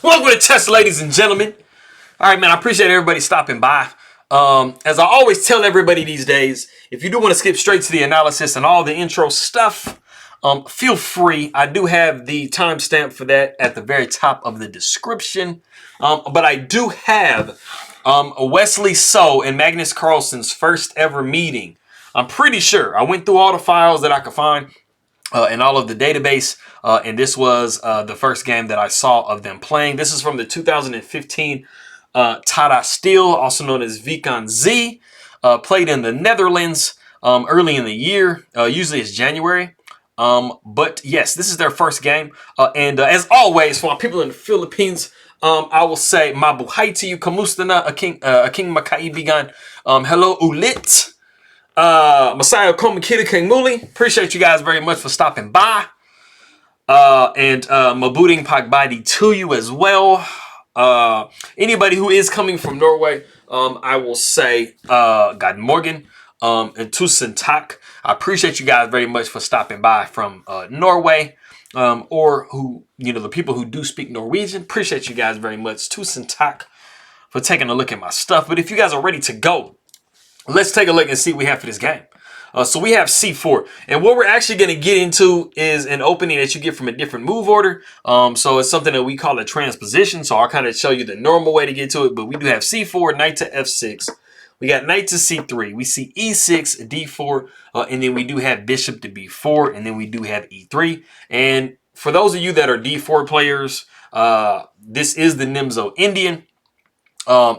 Welcome to Test, ladies and gentlemen. All right, man, I appreciate everybody stopping by. As I always tell everybody these days, if you do want to skip straight to the analysis and all the intro stuff, feel free. I do have the timestamp for that at the very top of the description. But I do have Wesley So and Magnus Carlsen's first ever meeting. I'm pretty sure. I went through all the files that I could find in all of the database. And this was the first game that I saw of them playing. This is from the 2015 Tata Steel, also known as Wijk Aan Zee. Played in the Netherlands early in the year. Usually it's January. But yes, this is their first game. And as always, for my people in the Philippines, I will say mabuhay to you. Kamusta na aking makaibigan. Hello ulit. Masaya Komakita King Muli. Appreciate you guys very much for stopping by. And mabuting pagbadi to you as well. Anybody who is coming from Norway, I will say God Morgan and Tusen Tak. I appreciate you guys very much for stopping by from Norway. Or who, the people who do speak Norwegian. Appreciate you guys very much. Tusen Tak for taking a look at my stuff. But if you guys are ready to go, let's take a look and see what we have for this game. So we have C4. And what we're actually going to get into is an opening that you get from a different move order. So it's something that we call a transposition. So I'll kind of show you the normal way to get to it. But we do have C4, knight to F6. We got knight to C3. We see E6, D4. And then we do have bishop to B4. And then we do have E3. And for those of you that are D4 players, this is the Nimzo Indian.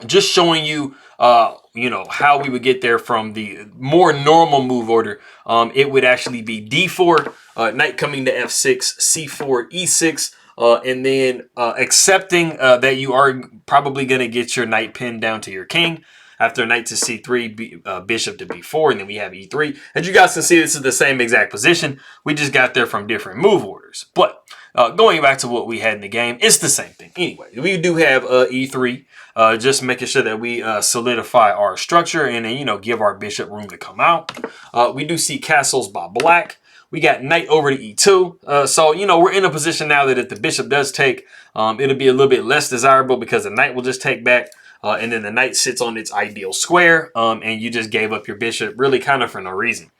Just showing you how we would get there from the more normal move order. It would actually be D4, knight coming to F6, C4, E6, and then accepting that you are probably going to get your knight pinned down to your king. After knight to C3, bishop to B4, and then we have E3. As you guys can see, this is the same exact position. We just got there from different move orders. But going back to what we had in the game, it's the same thing. Anyway, we do have E3, just making sure that we solidify our structure and then, give our bishop room to come out. We do see castles by black. We got knight over to E2. So, we're in a position now that if the bishop does take, it'll be a little bit less desirable because the knight will just take back. And then the knight sits on its ideal square, and you just gave up your bishop really kind of for no reason.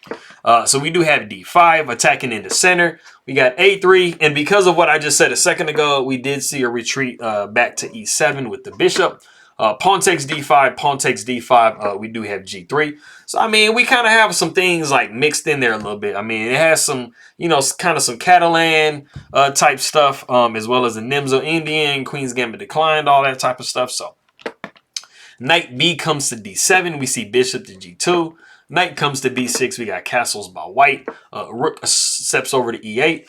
So we do have D5 attacking in the center. We got A3, and because of what I just said a second ago, we did see a retreat back to E7 with the bishop. Pawn takes D5, pawn takes D5. We do have G3. So, I mean, we kind of have some things like mixed in there a little bit. I mean, it has some, kind of some Catalan type stuff, as well as the Nimzo Indian, Queen's Gambit declined, all that type of stuff. So, knight B comes to D7. We see bishop to G2. Knight comes to B6. We got castles by white. Rook steps over to E8.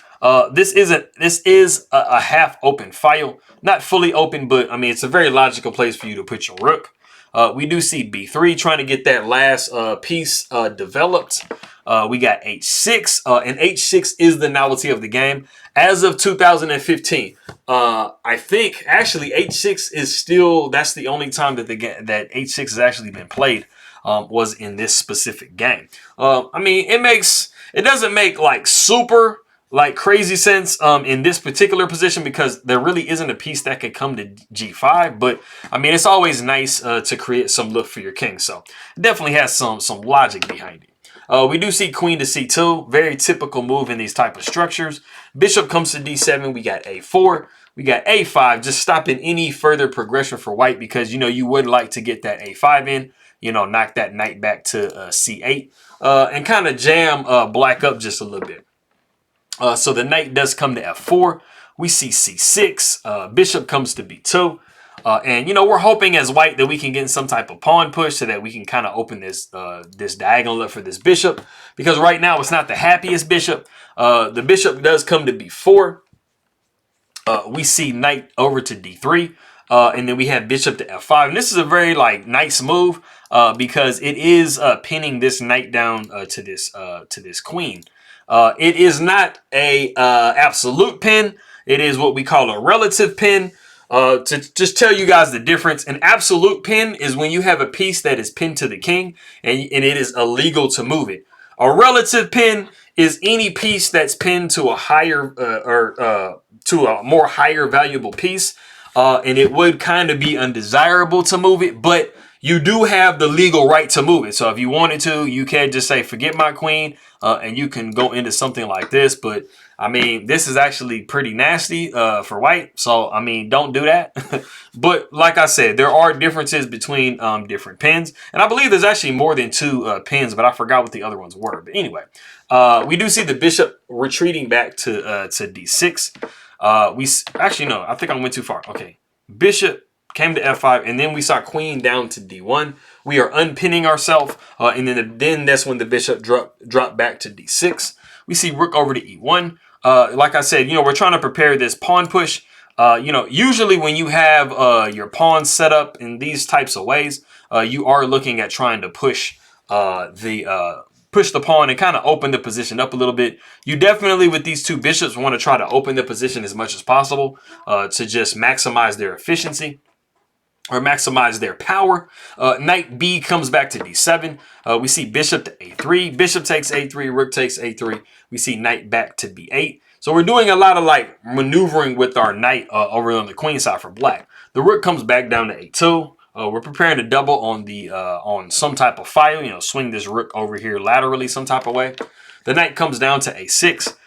This is a half open file. Not fully open, but I mean, it's a very logical place for you to put your rook. We do see B3 trying to get that last piece developed. We got H6, and H6 is the novelty of the game. As of 2015, I think actually H6 is still, that's the only time that that H6 has actually been played, was in this specific game. I mean, it doesn't make like super like crazy sense in this particular position because there really isn't a piece that could come to G5. But I mean, it's always nice to create some look for your king. So it definitely has some logic behind it. We do see queen to C2, very typical move in these type of structures. Bishop comes to D7, we got A4, we got A5, just stopping any further progression for white because, you would like to get that A5 in, knock that knight back to C8 and kind of jam black up just a little bit. So the knight does come to F4, we see C6, bishop comes to B2. And we're hoping as white that we can get in some type of pawn push so that we can kind of open this this diagonal up for this bishop, because right now it's not the happiest bishop. The bishop does come to B4. We see knight over to D3, and then we have bishop to F5. And this is a very nice move because it is pinning this knight down to this queen. It is not a absolute pin. It is what we call a relative pin. To just tell you guys the difference, an absolute pin is when you have a piece that is pinned to the king and it is illegal to move it. A relative pin is any piece that's pinned to a higher to a more higher valuable piece. and it would kind of be undesirable to move it, but you do have the legal right to move it. So if you wanted to, you can just say, forget my queen, and you can go into something like this. But I mean, this is actually pretty nasty for white. So, I mean, don't do that. But like I said, there are differences between different pins. And I believe there's actually more than two pins, but I forgot what the other ones were. But anyway, we do see the bishop retreating back to d6. Actually, no, I think I went too far. Okay, bishop came to f5, and then we saw queen down to d1. We are unpinning ourselves, and then that's when the bishop dropped back to d6. We see rook over to e1. Like I said, we're trying to prepare this pawn push. Usually when you have your pawns set up in these types of ways, you are looking at trying to push the pawn and kind of open the position up a little bit. You definitely, with these two bishops, want to try to open the position as much as possible to just maximize their efficiency or maximize their power. Knight B comes back to d7. We see bishop to a3. Bishop takes a3. Rook takes a3. We see knight back to b8. So we're doing a lot of like maneuvering with our knight over on the queen side for black. The rook comes back down to a2. We're preparing to double on the on some type of file. Swing this rook over here laterally some type of way. The knight comes down to a6.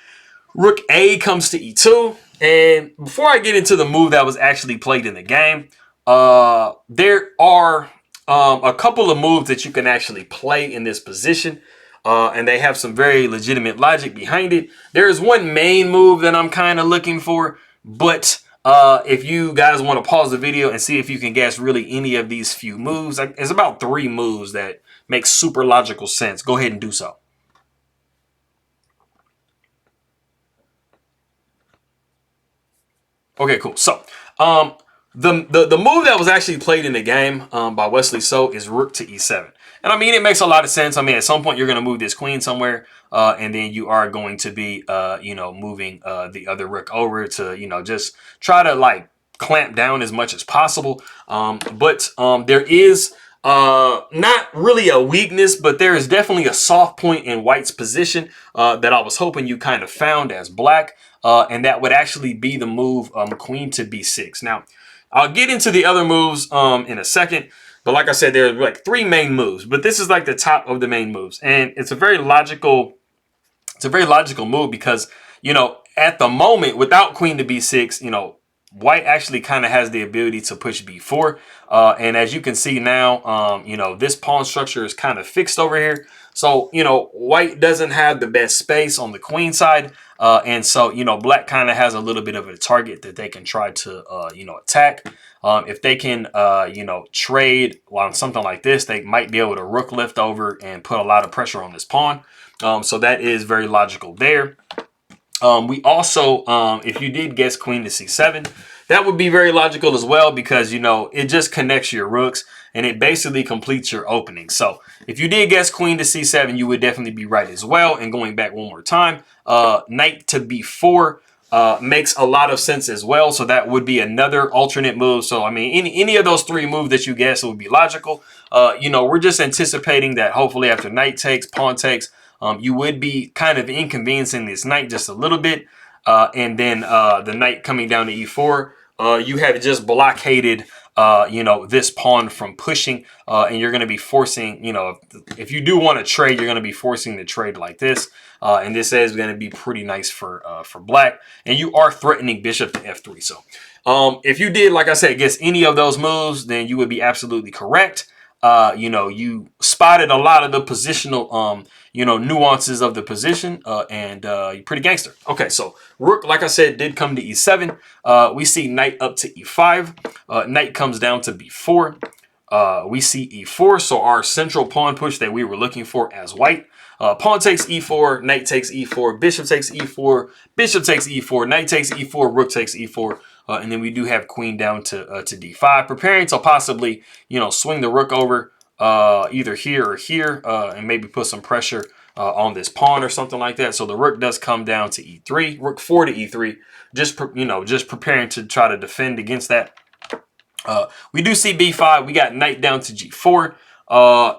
Rook A comes to e2. And before I get into the move that was actually played in the game, there are a couple of moves that you can actually play in this position, and they have some very legitimate logic behind it. There is one main move that I'm kind of looking for, but if you guys want to pause the video and see if you can guess really any of these few moves, it's about 3 moves that make super logical sense. Go ahead and do so. Okay, cool. So, the move that was actually played in the game by Wesley is rook to e7. And I mean, it makes a lot of sense. I mean, at some point you're going to move this queen somewhere, and then you are going to be, moving the other rook over to, just try to like clamp down as much as possible. But there is not really a weakness, but there is definitely a soft point in white's position that I was hoping you kind of found as black, and that would actually be the move queen to b6. Now, I'll get into the other moves in a second, but like I said, there are like 3 main moves, but this is like the top of the main moves, and it's a very logical move because at the moment without queen to b6, white actually kind of has the ability to push b4, and as you can see now, this pawn structure is kind of fixed over here. So, white doesn't have the best space on the queen side. And so, black kind of has a little bit of a target that they can try to, attack. If they can, trade on something like this, they might be able to rook lift over and put a lot of pressure on this pawn. So that is very logical there. We also, if you did guess queen to c7, that would be very logical as well because, it just connects your rooks and it basically completes your opening. So if you did guess queen to c7, you would definitely be right as well. And going back one more time, knight to b4 makes a lot of sense as well. So that would be another alternate move. So, I mean, any of those 3 moves that you guess would be logical. We're just anticipating that hopefully after knight takes, pawn takes, you would be kind of inconveniencing this knight just a little bit. And then the knight coming down to e4, you have just blockaded, this pawn from pushing. And you're going to be forcing, if you do want to trade, you're going to be forcing the trade like this. And this is going to be pretty nice for black. And you are threatening bishop to f3. So if you did, like I said, guess any of those moves, then you would be absolutely correct. You spotted a lot of the positional, nuances of the position, and you're pretty gangster. Okay, so rook, like I said, did come to e7. We see knight up to e5. Knight comes down to b4. We see e4, so our central pawn push that we were looking for as white. Pawn takes e4, knight takes e4, bishop takes e4, bishop takes e4, knight takes e4, rook takes e4. And then we do have queen down to d5, preparing to possibly, swing the rook over either here or here, and maybe put some pressure on this pawn or something like that. So the rook does come down to e3, rook 4 to e3, just preparing to try to defend against that. We do see b5. We got knight down to g4.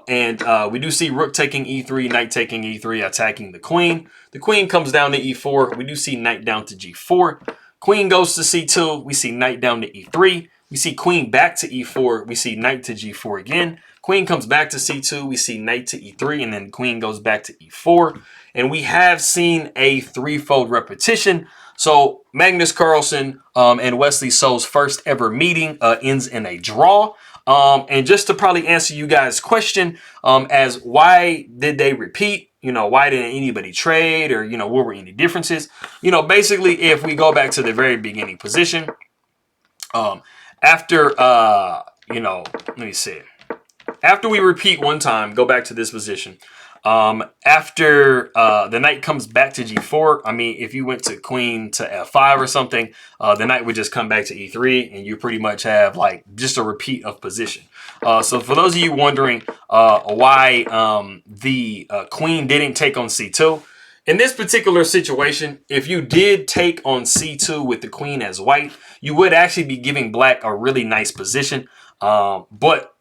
And we do see rook taking e3, knight taking e3, attacking the queen. The queen comes down to e4. We do see knight down to g4. Queen goes to c2. We see knight down to e3. We see queen back to e4. We see knight to g4 again. Queen comes back to c2. We see knight to e3, and then queen goes back to e4. And we have seen a threefold repetition. So Magnus Carlsen and Wesley So's first ever meeting ends in a draw. And just to probably answer you guys' question as why did they repeat? You know, why didn't anybody trade, or, you know, what were any differences? You know, basically, if we go back to the very beginning position, after, you know, let me see. After we repeat one time, go back to this position. After the knight comes back to g4, I mean, if you went to queen to f5 or something, the knight would just come back to e3, and you pretty much have like just a repeat of position. So for those of you wondering why the queen didn't take on c2, in this particular situation, if you did take on c2 with the queen as white, you would actually be giving black a really nice position. But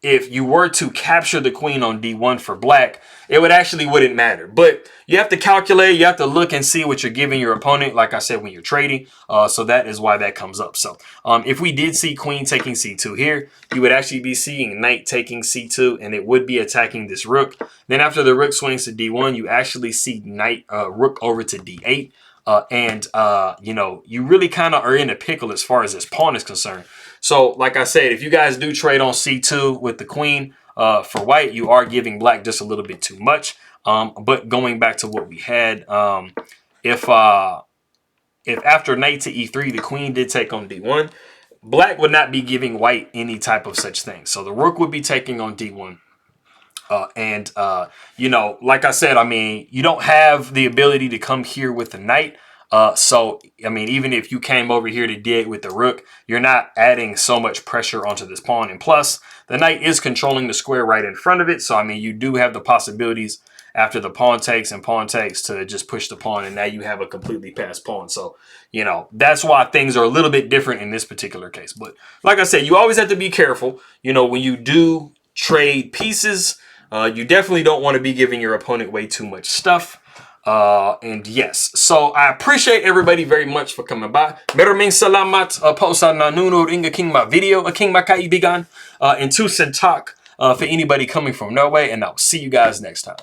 if you were to capture the queen on d1 for black, it wouldn't matter. But you have to calculate, you have to look and see what you're giving your opponent, like I said, when you're trading. So that is why that comes up. So if we did see queen taking c2 here, you would actually be seeing knight taking c2, and it would be attacking this rook. Then after the rook swings to d1, you actually see knight rook over to d8. You know, you really kind of are in a pickle as far as this pawn is concerned. So, like I said, if you guys do trade on c2 with the queen for white, you are giving black just a little bit too much. But going back to what we had, if after knight to e3, the queen did take on d1, black would not be giving white any type of such thing. So the rook would be taking on d1. You know, like I said, I mean, you don't have the ability to come here with the knight. So, I mean, even if you came over here to d8 with the rook, you're not adding so much pressure onto this pawn. And plus, the knight is controlling the square right in front of it. So, I mean, you do have the possibilities after the pawn takes and pawn takes to just push the pawn. And now you have a completely passed pawn. So, you know, that's why things are a little bit different in this particular case. But like I said, you always have to be careful. You know, when you do trade pieces, you definitely don't want to be giving your opponent way too much stuff. And yes, so I appreciate everybody very much for coming by. Maraming salamat po sa nanonood ng aking mga video, aking mga kaibigan, and tusen tak for anybody coming from Norway, and I'll see you guys next time.